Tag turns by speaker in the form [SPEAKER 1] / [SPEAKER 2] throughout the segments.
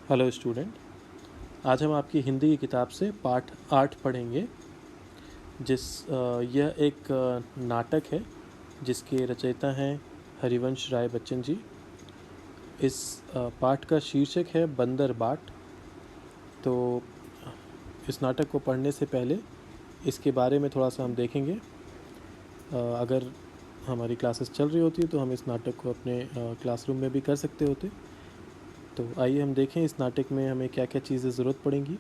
[SPEAKER 1] Hello student, आज हम आपकी हिंदी की किताब से पाठ 8 पढ़ेंगे। यह एक नाटक है जिसके रचयिता हैं हरिवंश राय बच्चन जी। इस पाठ का शीर्षक है बंदर बाट। तो इस नाटक को पढ़ने से पहले इसके बारे में थोड़ा सा हम देखेंगे। अगर हमारी क्लासेस चल रही होती तो हम इस नाटक को अपने क्लासरूम में भी कर सकते होते। तो आइए हम देखें इस नाटक में हमें क्या क्या चीज़ें ज़रूरत पड़ेंगी।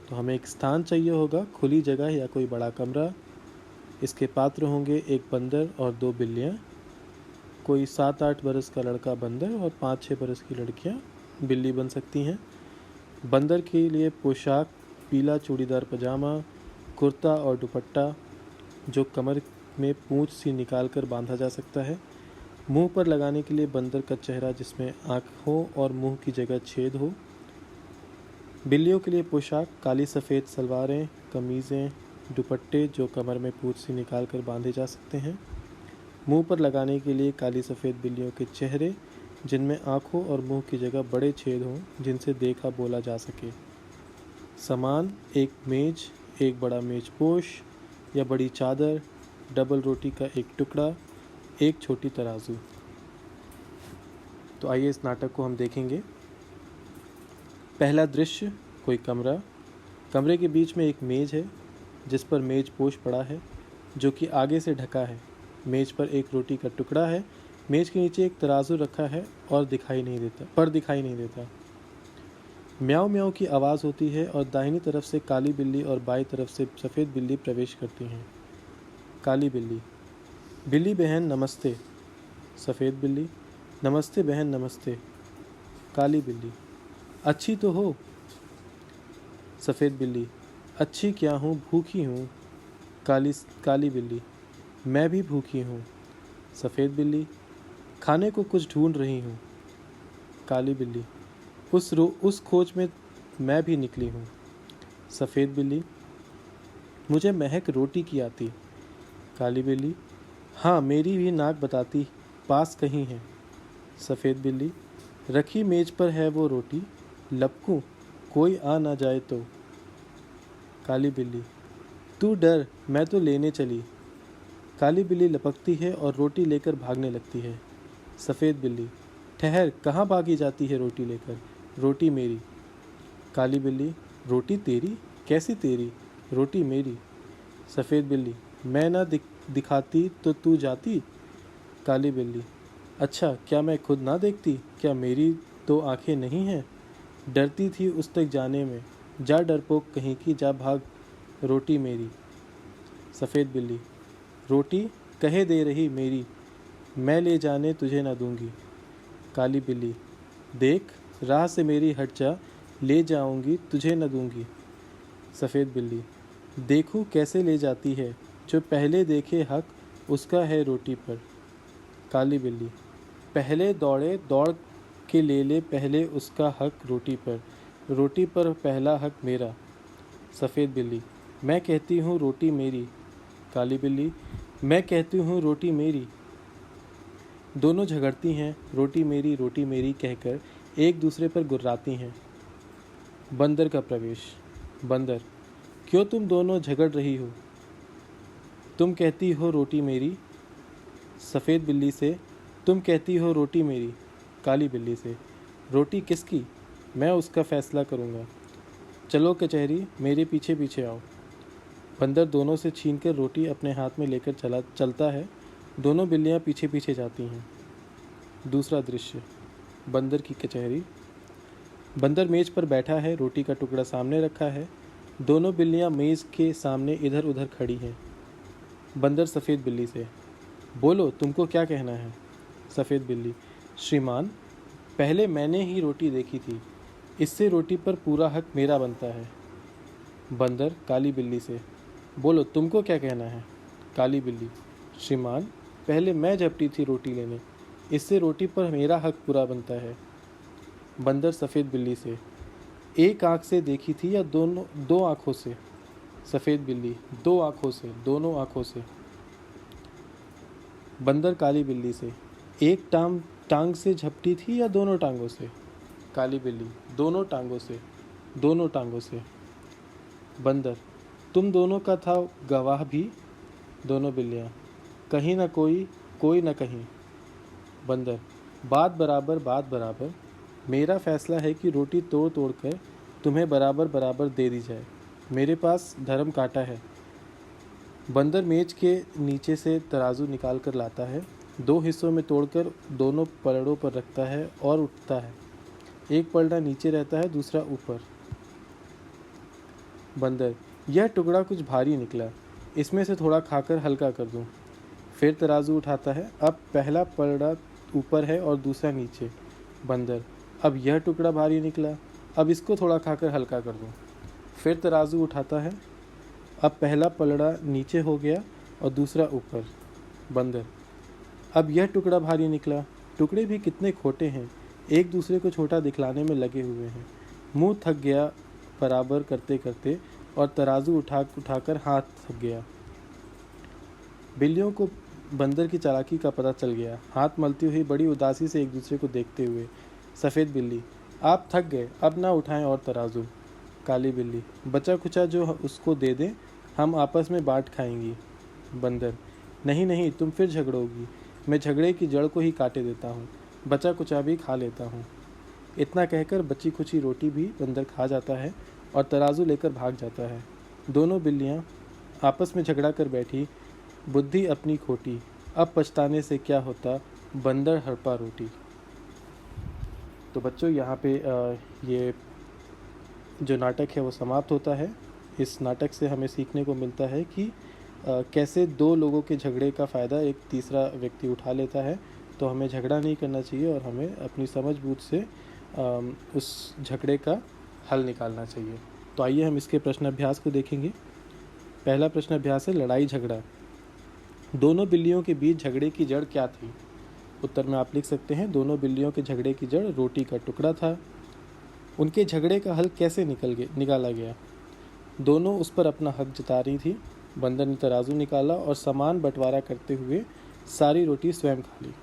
[SPEAKER 1] तो हमें एक स्थान चाहिए होगा, खुली जगह या कोई बड़ा कमरा। इसके पात्र होंगे एक बंदर और 2 बिल्लियाँ। कोई 7-8 बरस का लड़का बंदर और 5-6 बरस की लड़कियाँ बिल्ली बन सकती हैं। बंदर के लिए पोशाक पीला चूड़ीदार पजामा, कुर्ता और दुपट्टा जो कमर में पूँछ सी निकाल कर बांधा जा सकता है। मुंह पर लगाने के लिए बंदर का चेहरा जिसमें आँख हो और मुंह की जगह छेद हो। बिल्लियों के लिए पोशाक काली सफ़ेद सलवारें, कमीज़ें, दुपट्टे जो कमर में पूँछ से निकाल कर बांधे जा सकते हैं। मुंह पर लगाने के लिए काली सफ़ेद बिल्लियों के चेहरे जिनमें आँखों और मुंह की जगह बड़े छेद हों जिनसे देखा बोला जा सके। सामान एक मेज़, एक बड़ा मेज़पोश या बड़ी चादर, डबल रोटी का एक टुकड़ा, एक छोटी तराजू। तो आइए इस नाटक को हम देखेंगे। पहला दृश्य, कोई कमरा। कमरे के बीच में एक मेज़ है जिस पर मेज़पोश पड़ा है जो कि आगे से ढका है। मेज़ पर एक रोटी का टुकड़ा है। मेज़ के नीचे एक तराजू रखा है और दिखाई नहीं देता। म्याऊं म्याऊं की आवाज़ होती है और दाहिनी तरफ से काली बिल्ली और बाईं तरफ से सफ़ेद बिल्ली प्रवेश करती हैं। काली बिल्ली, बिल्ली बहन नमस्ते। सफ़ेद बिल्ली, नमस्ते बहन नमस्ते। काली बिल्ली, अच्छी तो हो। सफ़ेद बिल्ली, अच्छी क्या हूँ, भूखी हूँ। काली बिल्ली, मैं भी भूखी हूँ। सफ़ेद बिल्ली, खाने को कुछ ढूंढ रही हूँ। काली बिल्ली, उस खोज में मैं भी निकली हूँ। सफ़ेद बिल्ली, मुझे महक रोटी की आती। काली बिल्ली, हाँ मेरी भी नाक बताती, पास कहीं है। सफ़ेद बिल्ली, रखी मेज पर है वो रोटी, लपकूं कोई आ ना जाए तो। काली बिल्ली, तू डर, मैं तो लेने चली। काली बिल्ली लपकती है और रोटी लेकर भागने लगती है। सफ़ेद बिल्ली, ठहर, कहाँ भागी जाती है रोटी लेकर? रोटी मेरी। काली बिल्ली, रोटी तेरी? कैसी तेरी? रोटी मेरी। सफ़ेद बिल्ली, मैं ना दिखाती तो तू जाती। काली बिल्ली, अच्छा क्या मैं खुद ना देखती? क्या मेरी तो आंखें नहीं हैं? डरती थी उस तक जाने में, जा डरपोक कहीं की, जा भाग, रोटी मेरी। सफ़ेद बिल्ली, रोटी कहे दे रही मेरी, मैं ले जाने तुझे ना दूंगी। काली बिल्ली, देख राह से मेरी हट जा, ले जाऊंगी तुझे न दूंगी। सफ़ेद बिल्ली, देखूं कैसे ले जाती है, जो पहले देखे हक उसका है रोटी पर। काली बिल्ली, पहले दौड़े दौड़ के ले पहले उसका हक रोटी पर पहला हक मेरा। सफ़ेद बिल्ली, मैं कहती हूँ रोटी मेरी। काली बिल्ली, मैं कहती हूँ रोटी मेरी। दोनों झगड़ती हैं, रोटी मेरी कहकर एक दूसरे पर गुर्राती हैं। बंदर का प्रवेश। बंदर, क्यों तुम दोनों झगड़ रही हो? तुम कहती हो रोटी मेरी। सफ़ेद बिल्ली से, तुम कहती हो रोटी मेरी। काली बिल्ली से, रोटी किसकी? मैं उसका फैसला करूँगा। चलो कचहरी, मेरे पीछे पीछे आओ। बंदर दोनों से छीनकर रोटी अपने हाथ में लेकर चलता है। दोनों बिल्लियाँ पीछे पीछे जाती हैं। दूसरा दृश्य, बंदर की कचहरी। बंदर मेज पर बैठा है, रोटी का टुकड़ा सामने रखा है। दोनों बिल्लियाँ मेज़ के सामने इधर उधर खड़ी हैं। बंदर सफ़ेद बिल्ली से, बोलो तुमको क्या कहना है? सफ़ेद बिल्ली, श्रीमान, पहले मैंने ही रोटी देखी थी, इससे रोटी पर पूरा हक मेरा बनता है। बंदर काली बिल्ली से, बोलो तुमको क्या कहना है? काली बिल्ली, श्रीमान, पहले मैं झपटी थी रोटी लेने, इससे रोटी पर मेरा हक पूरा बनता है। बंदर सफ़ेद बिल्ली से, एक आँख से देखी थी या दो आँखों से? सफ़ेद बिल्ली, 2 आँखों से, दोनों आँखों से। बंदर काली बिल्ली से, एक टांग से झपटी थी या दोनों टांगों से? काली बिल्ली, दोनों टांगों से। बंदर, तुम दोनों का था गवाह भी। दोनों बिल्लियाँ, कहीं ना कोई ना कहीं। बंदर, बात बराबर, मेरा फैसला है कि रोटी तोड़ तोड़ कर तुम्हें बराबर बराबर दे दी जाए। मेरे पास धर्म कांटा है। बंदर मेज के नीचे से तराजू निकाल कर लाता है, 2 हिस्सों में तोड़कर दोनों पलड़ों पर रखता है और उठता है। एक पलड़ा नीचे रहता है, दूसरा ऊपर। बंदर, यह टुकड़ा कुछ भारी निकला, इसमें से थोड़ा खाकर हल्का कर दूं। फिर तराजू उठाता है, अब पहला पलड़ा ऊपर है और दूसरा नीचे। बंदर, अब यह टुकड़ा भारी निकला, अब इसको थोड़ा खाकर हल्का कर दूं। फिर तराजू उठाता है, अब पहला पलड़ा नीचे हो गया और दूसरा ऊपर। बंदर, अब यह टुकड़ा भारी निकला, टुकड़े भी कितने खोटे हैं, एक दूसरे को छोटा दिखलाने में लगे हुए हैं। मुंह थक गया बराबर करते करते और तराजू उठाकर हाथ थक गया। बिल्लियों को बंदर की चालाकी का पता चल गया, हाथ मलती हुई बड़ी उदासी से एक दूसरे को देखते हुए। सफ़ेद बिल्ली, आप थक गए, अब ना उठाएं और तराजू। काली बिल्ली, बचा खुचा जो उसको दे दें, हम आपस में बांट खाएंगी। बंदर, नहीं नहीं, तुम फिर झगड़ोगी, मैं झगड़े की जड़ को ही काटे देता हूँ, बचा कुचा भी खा लेता हूँ। इतना कहकर बची खुची रोटी भी बंदर खा जाता है और तराजू लेकर भाग जाता है। दोनों बिल्लियाँ आपस में झगड़ा कर बैठी, बुद्धि अपनी खोटी, अब पछताने से क्या होता, बंदर हड़पा रोटी। तो बच्चों, यहाँ पे ये जो नाटक है वो समाप्त होता है। इस नाटक से हमें सीखने को मिलता है कि कैसे 2 लोगों के झगड़े का फ़ायदा एक तीसरा व्यक्ति उठा लेता है। तो हमें झगड़ा नहीं करना चाहिए और हमें अपनी समझ-बूझ से उस झगड़े का हल निकालना चाहिए। तो आइए हम इसके प्रश्न अभ्यास को देखेंगे। पहला प्रश्न अभ्यास है लड़ाई झगड़ा। दोनों बिल्लियों के बीच झगड़े की जड़ क्या थी? उत्तर में आप लिख सकते हैं, दोनों बिल्लियों के झगड़े की जड़ रोटी का टुकड़ा था। उनके झगड़े का हल कैसे निकाला गया? दोनों उस पर अपना हक जता रही थी। बंदर ने तराजू निकाला और समान बंटवारा करते हुए सारी रोटी स्वयं खा ली।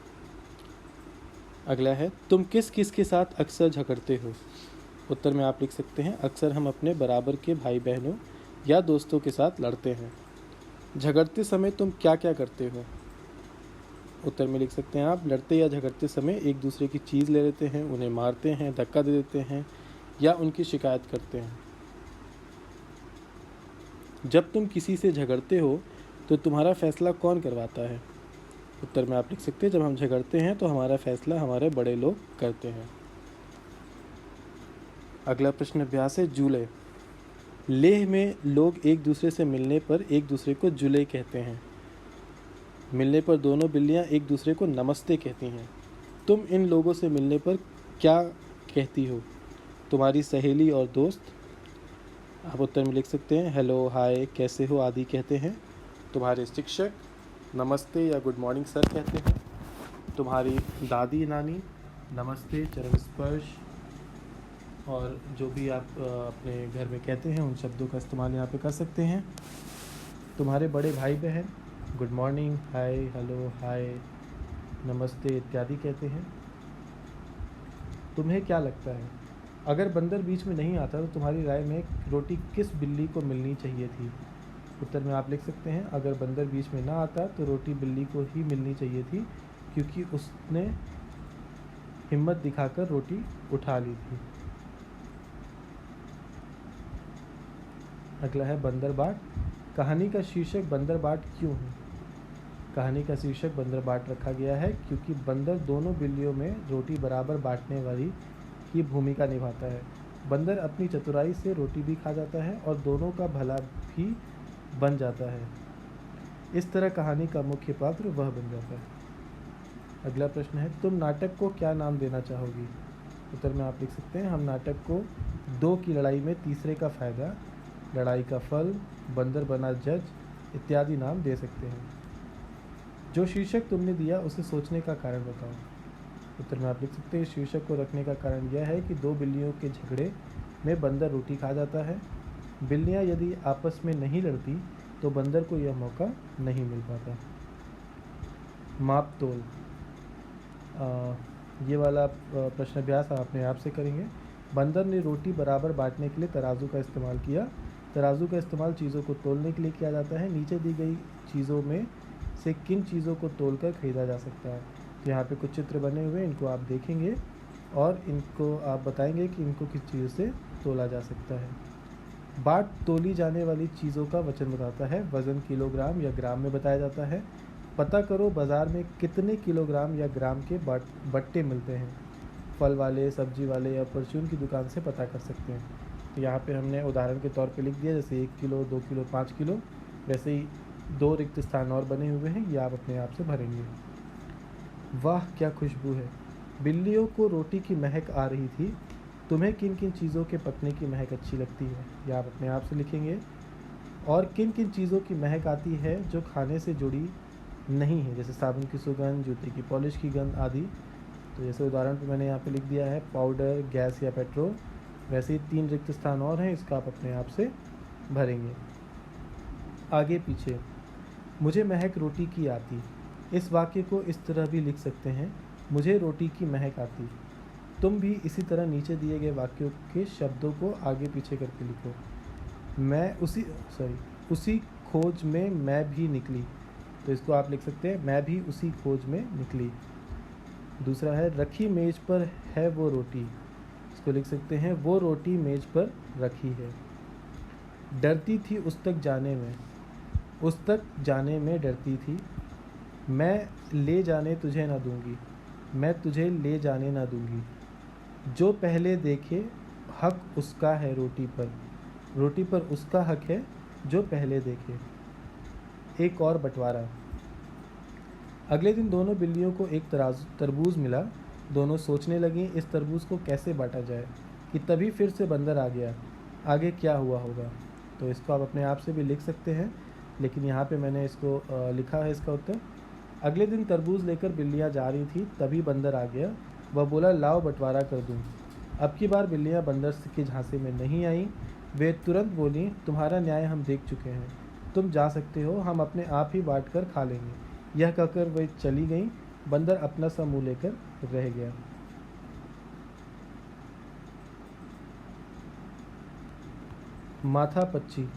[SPEAKER 1] अगला है, तुम किस किस के साथ अक्सर झगड़ते हो? उत्तर में आप लिख सकते हैं, अक्सर हम अपने बराबर के भाई बहनों या दोस्तों के साथ लड़ते हैं। झगड़ते समय तुम क्या क्या करते हो? उत्तर में लिख सकते हैं आप, लड़ते या झगड़ते समय एक दूसरे की चीज़ ले लेते हैं, उन्हें मारते हैं, धक्का दे देते हैं या उनकी शिकायत करते हैं। जब तुम किसी से झगड़ते हो तो तुम्हारा फैसला कौन करवाता है? उत्तर में आप लिख सकते हैं, जब हम झगड़ते हैं तो हमारा फैसला हमारे बड़े लोग करते हैं। अगला प्रश्न अभ्यास है जूले। लेह में लोग एक दूसरे से मिलने पर एक दूसरे को जुले कहते हैं। मिलने पर दोनों बिल्लियां एक दूसरे को नमस्ते कहती हैं। तुम इन लोगों से मिलने पर क्या कहती हो? तुम्हारी सहेली और दोस्त? आप उत्तर में लिख सकते हैं, हेलो, हाय, कैसे हो आदि कहते हैं। तुम्हारे शिक्षक नमस्ते या गुड मॉर्निंग सर कहते हैं। तुम्हारी दादी नानी नमस्ते, चरण स्पर्श और जो भी आप अपने घर में कहते हैं उन शब्दों का इस्तेमाल यहाँ पे कर सकते हैं। तुम्हारे बड़े भाई बहन गुड मॉर्निंग, हाय, हेलो, हाय, नमस्ते इत्यादि कहते हैं। तुम्हें क्या लगता है, अगर बंदर बीच में नहीं आता तो तुम्हारी राय में रोटी किस बिल्ली को मिलनी चाहिए थी? उत्तर में आप लिख सकते हैं, अगर बंदर बीच में ना आता तो रोटी बिल्ली को ही मिलनी चाहिए थी, क्योंकि उसने हिम्मत दिखाकर रोटी उठा ली थी। अगला है बंदर बाट। कहानी का शीर्षक बंदर बाट क्यों है? कहानी का शीर्षक बंदर बाट रखा गया है क्योंकि बंदर दोनों बिल्लियों में रोटी बराबर बांटने वाली की भूमिका निभाता है। बंदर अपनी चतुराई से रोटी भी खा जाता है और दोनों का भला भी बन जाता है। इस तरह कहानी का मुख्य पात्र वह बन जाता है। अगला प्रश्न है, तुम नाटक को क्या नाम देना चाहोगी? उत्तर में आप लिख सकते हैं, हम नाटक को 2 की लड़ाई में तीसरे का फायदा, लड़ाई का फल, बंदर बना जज इत्यादि नाम दे सकते हैं। जो शीर्षक तुमने दिया उसे सोचने का कारण बताओ। उत्तर में आप लिख सकते हैं, शीर्षक को रखने का कारण यह है कि 2 बिल्लियों के झगड़े में बंदर रोटी खा जाता है। बिल्लियां यदि आपस में नहीं लड़ती तो बंदर को यह मौका नहीं मिल पाता। माप तोल। ये वाला प्रश्न अभ्यास आप अपने आप से करेंगे। बंदर ने रोटी बराबर बांटने के लिए तराजू का इस्तेमाल किया। तराजू का इस्तेमाल चीज़ों को तोलने के लिए किया जाता है। नीचे दी गई चीज़ों में से किन चीज़ों को तोलकर खरीदा जा सकता है। तो यहाँ पे कुछ चित्र बने हुए हैं, इनको आप देखेंगे और इनको आप बताएंगे कि इनको किस चीज़ से तोला जा सकता है। बाट तोली जाने वाली चीज़ों का वचन बताता है। वज़न किलोग्राम या ग्राम में बताया जाता है। पता करो बाज़ार में कितने किलोग्राम या ग्राम के बट्टे मिलते हैं। फल वाले, सब्जी वाले या परचून की दुकान से पता कर सकते हैं। तो यहाँ पे हमने उदाहरण के तौर पे लिख दिया, जैसे 1 किलो, 2 किलो, 5 किलो। वैसे ही 2 रिक्त स्थान और बने हुए हैं, ये आप अपने आप से भरेंगे। वाह क्या खुशबू है। बिल्लियों को रोटी की महक आ रही थी। तुम्हें किन किन चीज़ों के पकने की महक अच्छी लगती है, ये आप अपने आप से लिखेंगे। और किन किन चीज़ों की महक आती है जो खाने से जुड़ी नहीं है, जैसे साबुन की सुगंध, जूते की पॉलिश की गंध आदि। तो जैसे उदाहरण पे मैंने यहाँ पे लिख दिया है पाउडर, गैस या पेट्रोल। वैसे ही 3 रिक्त स्थान और हैं, इसका आप अपने आप से भरेंगे। आगे पीछे। मुझे महक रोटी की आती। इस वाक्य को इस तरह भी लिख सकते हैं, मुझे रोटी की महक आती। तुम भी इसी तरह नीचे दिए गए वाक्यों के शब्दों को आगे पीछे करके लिखो। मैं उसी खोज में मैं भी निकली। तो इसको आप लिख सकते हैं, मैं भी उसी खोज में निकली। दूसरा है रखी मेज पर है वो रोटी। इसको लिख सकते हैं, वो रोटी मेज पर रखी है। डरती थी उस तक जाने में डरती थी। मैं ले जाने तुझे ना दूंगी, मैं तुझे ले जाने ना दूंगी। जो पहले देखे हक उसका है रोटी पर उसका हक है जो पहले देखे। एक और बंटवारा। अगले दिन दोनों बिल्लियों को एक तरबूज मिला। दोनों सोचने लगीं इस तरबूज को कैसे बांटा जाए कि तभी फिर से बंदर आ गया। आगे क्या हुआ होगा। तो इसको आप अपने आप से भी लिख सकते हैं, लेकिन यहाँ पे मैंने इसको लिखा है इसका उत्तर। अगले दिन तरबूज लेकर बिल्लियाँ जा रही थी, तभी बंदर आ गया। वह बोला लाओ बंटवारा कर दूँ। अब की बार बिल्लियाँ बंदर के झांसे में नहीं आईं। वे तुरंत बोलीं, तुम्हारा न्याय हम देख चुके हैं, तुम जा सकते हो, हम अपने आप ही बांट कर खा लेंगे। यह कहकर वे चली गईं। बंदर अपना सा मुँह लेकर रह गया। माथा पच्ची।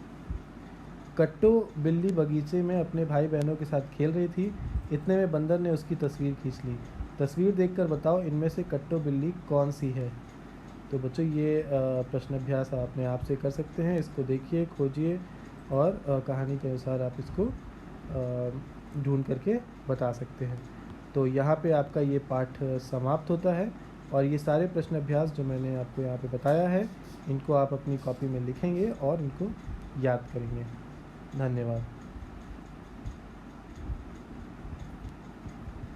[SPEAKER 1] कट्टो बिल्ली बगीचे में अपने भाई बहनों के साथ खेल रही थी। इतने में बंदर ने उसकी तस्वीर खींच ली। तस्वीर देखकर बताओ इनमें से कट्टो बिल्ली कौन सी है। तो बच्चों ये प्रश्न अभ्यास आप अपने आप से कर सकते हैं। इसको देखिए, खोजिए और कहानी के अनुसार आप इसको ढूंढ करके बता सकते हैं। तो यहाँ पे आपका ये पाठ समाप्त होता है और ये सारे प्रश्न अभ्यास जो मैंने आपको यहाँ पे बताया है, इनको आप अपनी कॉपी में लिखेंगे और इनको याद करेंगे। धन्यवाद।